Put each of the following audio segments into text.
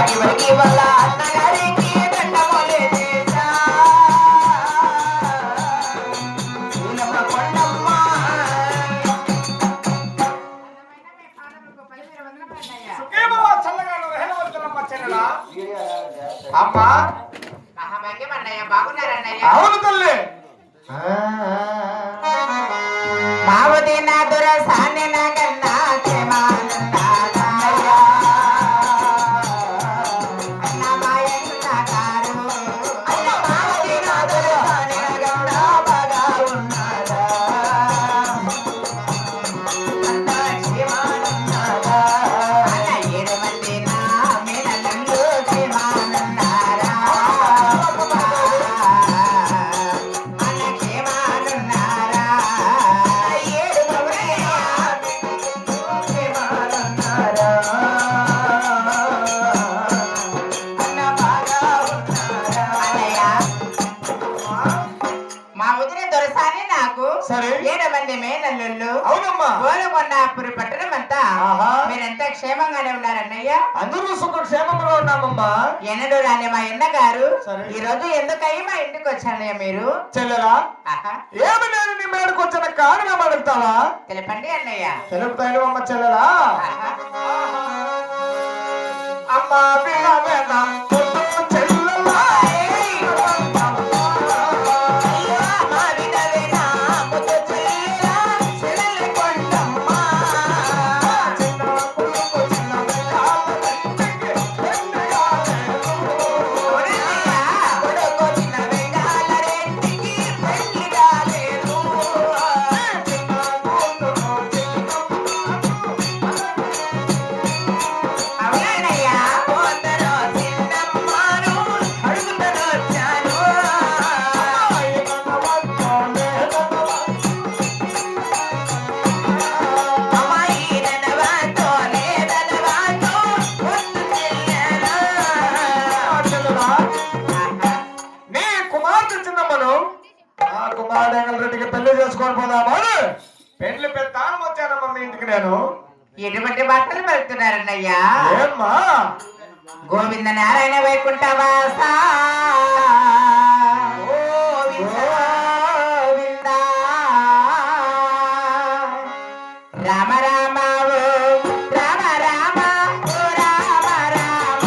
ఎవరికి వల్ల అన్నగారికి దండమోలే చేశా నీలమ్మ కొండమ్మ అమ్మా అవును తల్లి మావది నా దొరసాని నాగన్నా క్షేమానందాయ అన్న మాయన్నాగారు అన్న మావది నా దొరసాని నాగన్నా బాగా ఉన్నారా అన్న క్షేమానందాగా అన్న 7 మంది నా మేనల్లు క్షేమానందారా అన్న క్షేమానున్నారా 7 మంది క్షేమానున్నారా అన్న బాగా ఉన్నారా అన్నయ్య మా వదిన దొరసాని నాకు సరే 7 మంది మేనల్లుళ్ళు అవునమ్మా గోలకొండాపురి పట్టణం అంతా ఆహా. మీరంతా క్షేమంగానే ఉన్నారన్నయ్య అందరూ సుఖక్షేమంగా ఉన్నామమ్మా ఎన్నడూ రాని మా అన్నగారు సరే. ఈ రోజు ఎందుకయ్యి మా ఇంటికి వచ్చానయ్య మీరు చెల్లెలా ఆహా. ఏమి నేను నీ మేడకు వచ్చిన కారణం అడుగుతావా తెలపండి అన్నయ్య తెలుపుతాను అమ్మ చెల్లెలా ఆహా. అమ్మా వినవేనా చెల్లెలా అయ్యో, మా వినవేనా ముద్దు చెల్లెలా, చెల్లెలి కొండమ్మ. ఒరేయ్యా, కొడుకు చిన్న వెంగాల రెడ్డికి పెళ్లి కాలేదు. అవునన్నయ్యా, పోతరో చిన్నమ్మను అడుగుతరో వచ్చాను. అమ్మాయి నడవాతో లేదనవాతో పొద్దు చెల్లెలా. నీ కుమార్తె చిన్నమ్మను ఆ కుమారుడు రెడ్డికి పెళ్లి చేసుకొని పోదామా పెళ్లి పెద్దానం వచ్చానమ్మా మీ ఇంటికి నేను ఎటువంటి బట్టలు పెడుతున్నారన్నయ్యా ఏమ్మా గోవింద నారాయణ వైకుంఠవాస గోవింద రామ రామ ఓ రామ రామ ఓ రామ రామ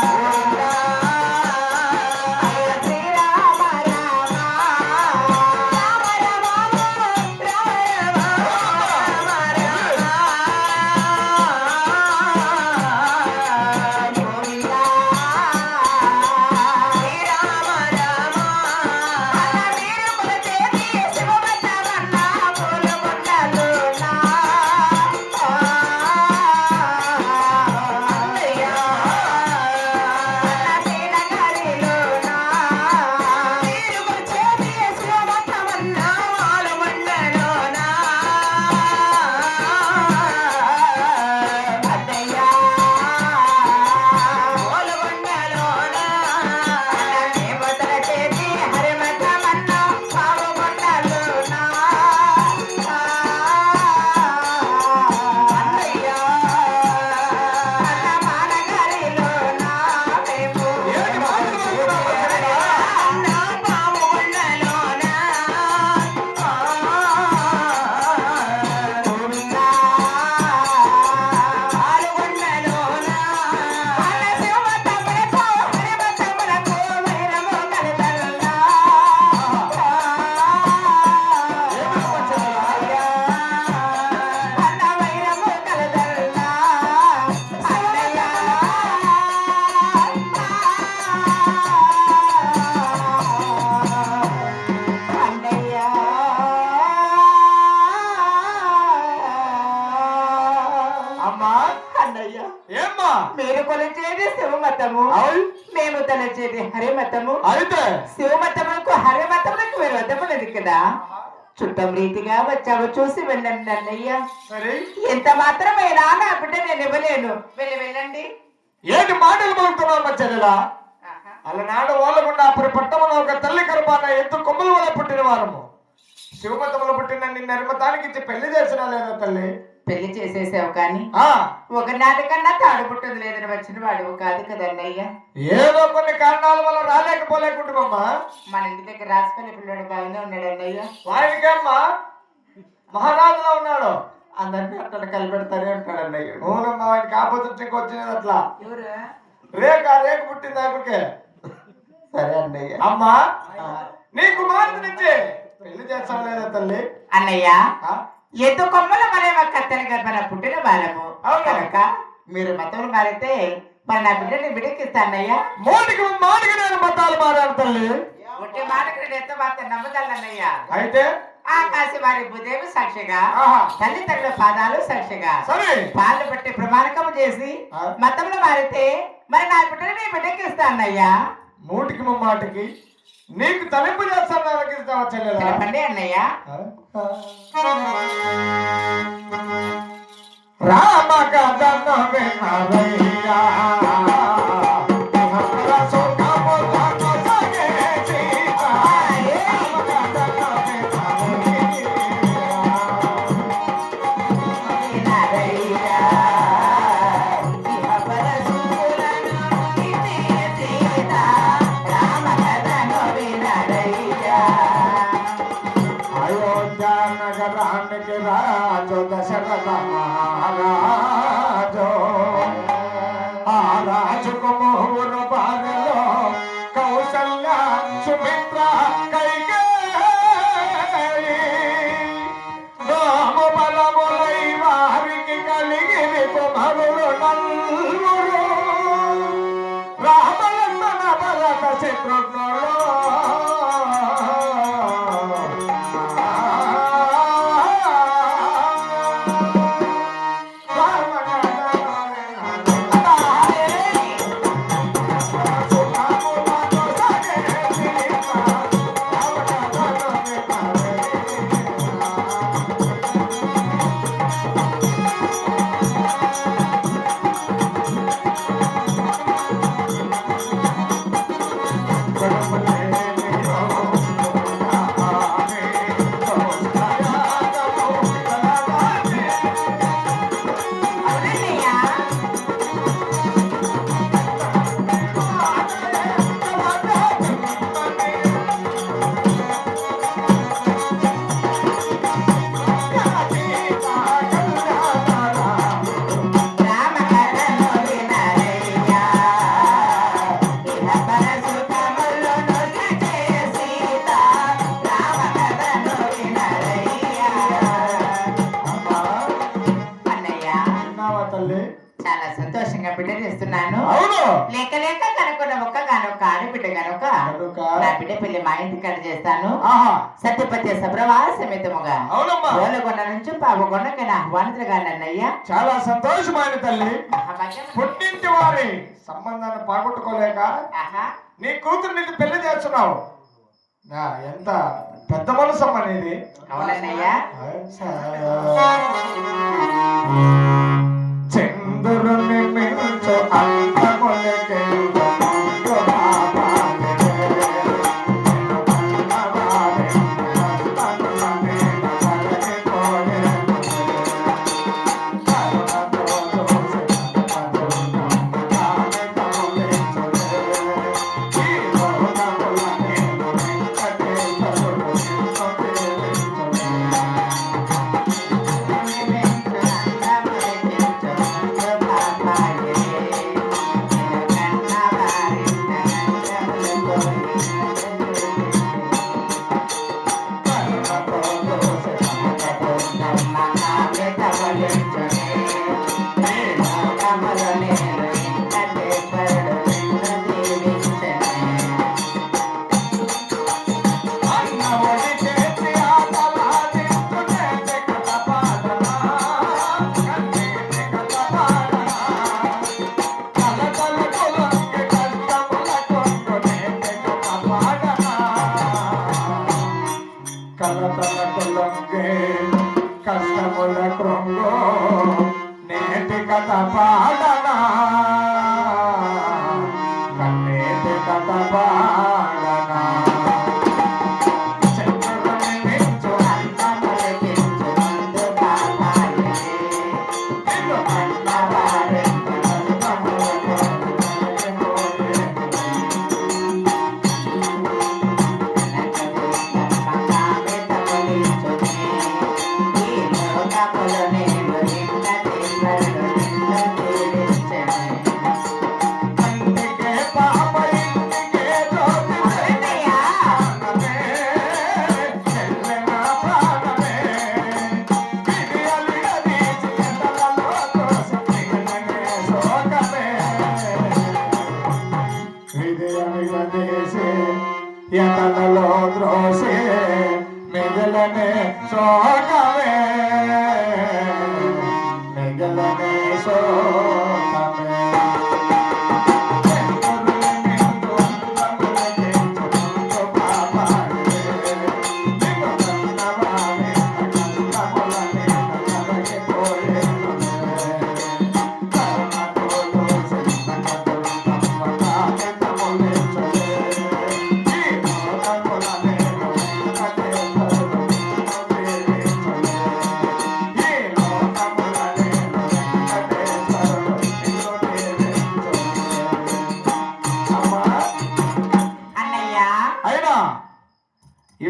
గోవింద అయ్య శ్రీరామ రామ రామ రామ రామ మీరు కొలిచేది శివమతము, మేము తలచేది హరిమతము. అయితే శివమతములకు హరిమతములకు విరోధమున్నది కదా. చుట్టం రీతిగా వచ్చావు, చూసి వెళ్ళండి అన్నయ్య. సరే, ఎంత మాత్రమైనా నా బిడ్డ నేను ఇవ్వలేను. వెళ్ళండి. ఏంటి మాటలు పలుకుతున్నావు చెల్లెలా? అలనాడు వాళ్ళకుండా అప్పుడు పట్టణంలో ఒక తల్లి కరుపాన ఎత్తు కొమ్మల వల్ల పుట్టిన వారము. శివమతములు పుట్టిన నిన్న నిర్మతానికి ఇచ్చి పెళ్లి చేసినా లేదా తల్లి? పెళ్లి చేసేసావు కానీ ఆ ఒకనాటికన్నా తాడు పుట్టదు లేదని వచ్చిన వాడు కాదు కదన్నయ్య. ఏదో కొన్ని కారణాల వల్ల రాలేకపోలేకుంటుమ్మా. మన ఇంటి దగ్గర రాసుకొని పిల్లడు బాగానే ఉన్నాడు అన్నయ్య. వాడికమ్మా మహారాజులో ఉన్నాడు. అందరినీ అట్లా కలిపెడతానే ఉంటాడు అన్నయ్య. అవునమ్మా వాడికి ఆపత్తి వచ్చినది అట్లా. ఎవరు? రేకు పుట్టింది ఆమెకే. సరే అన్నయ్య. అమ్మా నీ కుమార్తెనిచ్చి పెళ్లి చేస్తాం లేదా తల్లి? అన్నయ్య ఆ? ఎద్దు కొమ్మల మరే మా కత్తెల గర్భన పుట్టిన బాలము అవును. కనుక మీరు మతములు మారితే మరి నా బిడ్డని బిడ్డకిస్తా అన్నయ్య. మాటికి నేను మతాలు మారాను తల్లి. ఒకే మాటకి నేను ఎంత మాత్రం నమ్మగలన్నయ్య. అయితే ఆకాశ వారి భూదేవి సాక్షిగా ఆహా. తల్లిదండ్రుల పాదాలు సాక్షిగా సరే పాలు బట్టి ప్రమాణకం చేసి ఆ. మతములు మారితే మరి నా బిడ్డని నీ బిడ్డకిస్తా అన్నయ్య. మూటికి ముమ్మాటికి నీకు తలింపు చేస్తాను ఇస్తావా చెల్లెలా? చెప్పండి అన్నయ్య. రామ కథను వినవయ్యా నగరానికి రాజు దశరథ మహారాజు. ఆ రాజుకు మూడు భార్యలో కౌసల్య సుమిత్ర కైకేయి. రాము బలములై వారికి కలిగిరి కుమారులు నలుగురు. రామలక్ష్మణ భరత శత్రుఘ్నులు. చాలా సంతోషంగా బిడ్డ చేస్తున్నాను. అవును. లేక లేక కనుక్కున్న మొక్క కానొక్క ఆడబిడ్డ కనుక నా బిడ్డ పెళ్లి మా ఇంటి కాడ చేస్తాను. సత్యపతి సబ్రవా సమేతముగా గోలకొండ నుంచి పాపకొండకి నా ఆహ్వానితులుగా అన్నయ్య. చాలా సంతోషమైన తల్లి. పుట్టింటి వారి సంబంధాన్ని పాగొట్టుకోలేక నీ కూతురు నీకు పెళ్లి చేస్తున్నావు. ఎంత పెద్ద మనసు అనేది. అవునన్నయ్యా. చంద్రుని మించు అంతములకే కష్టముల కృంగో నేటి కథ పాడనా కన్నేటి కథ పాడనా చంద్రుని మించు అంతముల కించు మందు కాపాయే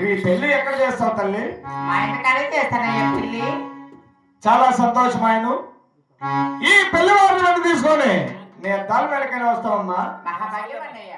మరి పెళ్లి ఎక్కడ చేస్తావు తల్లి? మా ఇంటికాడే చేస్తానయ్యా పెళ్లి. చాలా సంతోషం ఆయన. ఈ పెళ్లి వారిని తీసుకొని నేను దాని మేడకైనా వస్తావమ్మా. మహాభాగ్యం అన్నయ్య.